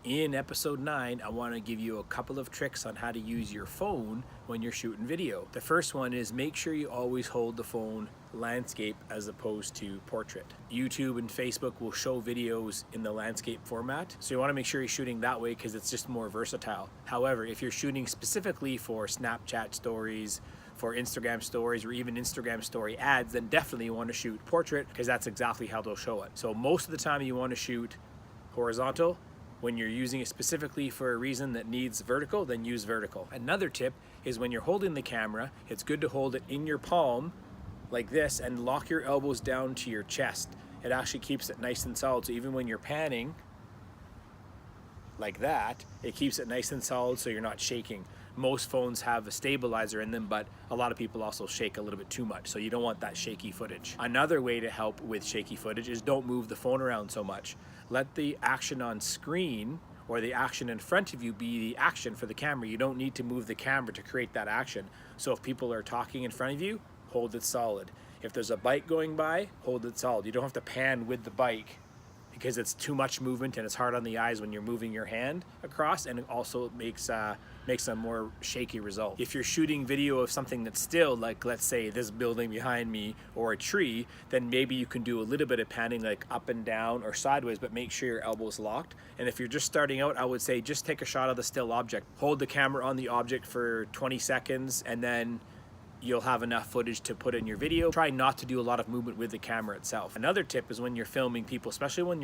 In episode 9, I want to give you a couple of tricks on how to use your phone when you're shooting video. The first one is make sure you always hold the phone landscape as opposed to portrait. YouTube and Facebook will show videos in the landscape format, so you want to make sure you're shooting that way because it's just more versatile. However, if you're shooting specifically for Snapchat stories, for Instagram stories, or even Instagram story ads, then definitely you want to shoot portrait because that's exactly how they'll show it. So most of the time you want to shoot horizontal. When you're using it specifically for a reason that needs vertical, then use vertical. Another tip is when you're holding the camera, it's good to hold it in your palm like this and lock your elbows down to your chest. It actually keeps it nice and solid. So even when you're panning like that, it keeps it nice and solid so you're not shaking. Most phones have a stabilizer in them, but a lot of people also shake a little bit too much, so you don't want that shaky footage. Another way to help with shaky footage is don't move the phone around so much. Let the action on screen or the action in front of you be the action for the camera. You don't need to move the camera to create that action. So if people are talking in front of you, hold it solid. If there's a bike going by, hold it solid. You don't have to pan with the bike because it's too much movement and it's hard on the eyes when you're moving your hand across, and it also makes a more shaky result. If you're shooting video of something that's still, like let's say this building behind me or a tree, then maybe you can do a little bit of panning like up and down or sideways, but make sure your elbow's locked. And if you're just starting out, I would say just take a shot of the still object. Hold the camera on the object for 20 seconds and then you'll have enough footage to put in your video. Try not to do a lot of movement with the camera itself. Another tip is when you're filming people, especially when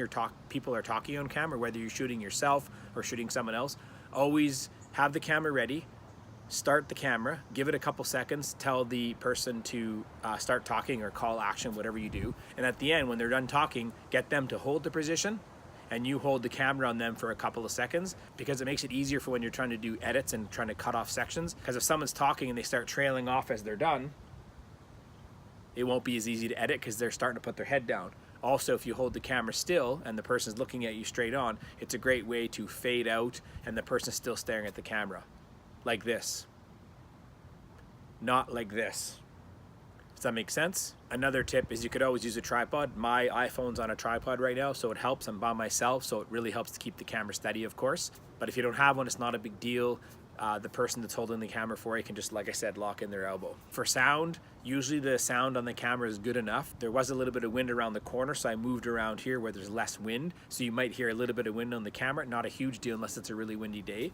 people are talking on camera, whether you're shooting yourself or shooting someone else, always have the camera ready, start the camera, give it a couple seconds, tell the person to start talking or call action, whatever you do. And at the end, when they're done talking, get them to hold the position and you hold the camera on them for a couple of seconds, because it makes it easier for when you're trying to do edits and trying to cut off sections. Because if someone's talking and they start trailing off as they're done, it won't be as easy to edit because they're starting to put their head down. Also, if you hold the camera still and the person's looking at you straight on, it's a great way to fade out and the person's still staring at the camera. Like this. Not like this. Does that make sense? Another tip is you could always use a tripod. My iPhone's on a tripod right now, so it helps. I'm by myself, so it really helps to keep the camera steady, of course. But if you don't have one, it's not a big deal. The person that's holding the camera for you can just, like I said, lock in their elbow. For sound, usually the sound on the camera is good enough. There was a little bit of wind around the corner, so I moved around here where there's less wind. So you might hear a little bit of wind on the camera. Not a huge deal unless it's a really windy day,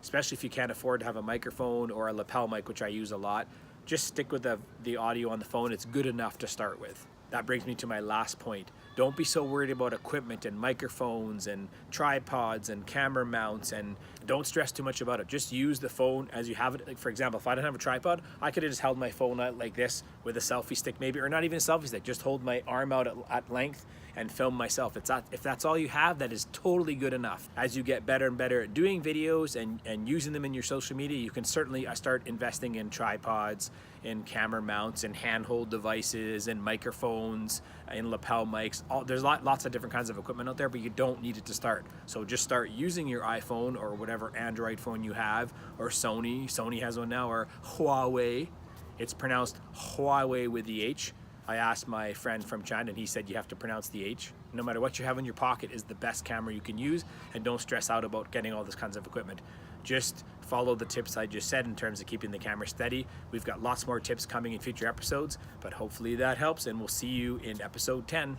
especially if you can't afford to have a microphone or a lapel mic, which I use a lot. Just stick with the audio on the phone. It's good enough to start with. That brings me to my last point. Don't be so worried about equipment and microphones and tripods and camera mounts, and don't stress too much about it. Just use the phone as you have it. Like for example, if I didn't have a tripod, I could have just held my phone out like this with a selfie stick maybe, or not even a selfie stick, just hold my arm out at length and film myself. If that's all you have, that is totally good enough. As you get better and better at doing videos and using them in your social media, you can certainly start investing in tripods, in camera mounts, and handhold devices, and microphones, and lapel mics. There's lots of different kinds of equipment out there, but you don't need it to start. So just start using your iPhone or whatever Android phone you have, or Sony has one now, or Huawei. It's pronounced Huawei with the H. I asked my friend from China and he said you have to pronounce the H. No matter what you have in your pocket is the best camera you can use, and don't stress out about getting all this kinds of equipment. Just follow the tips I just said in terms of keeping the camera steady. We've got lots more tips coming in future episodes, but hopefully that helps, and we'll see you in episode 10.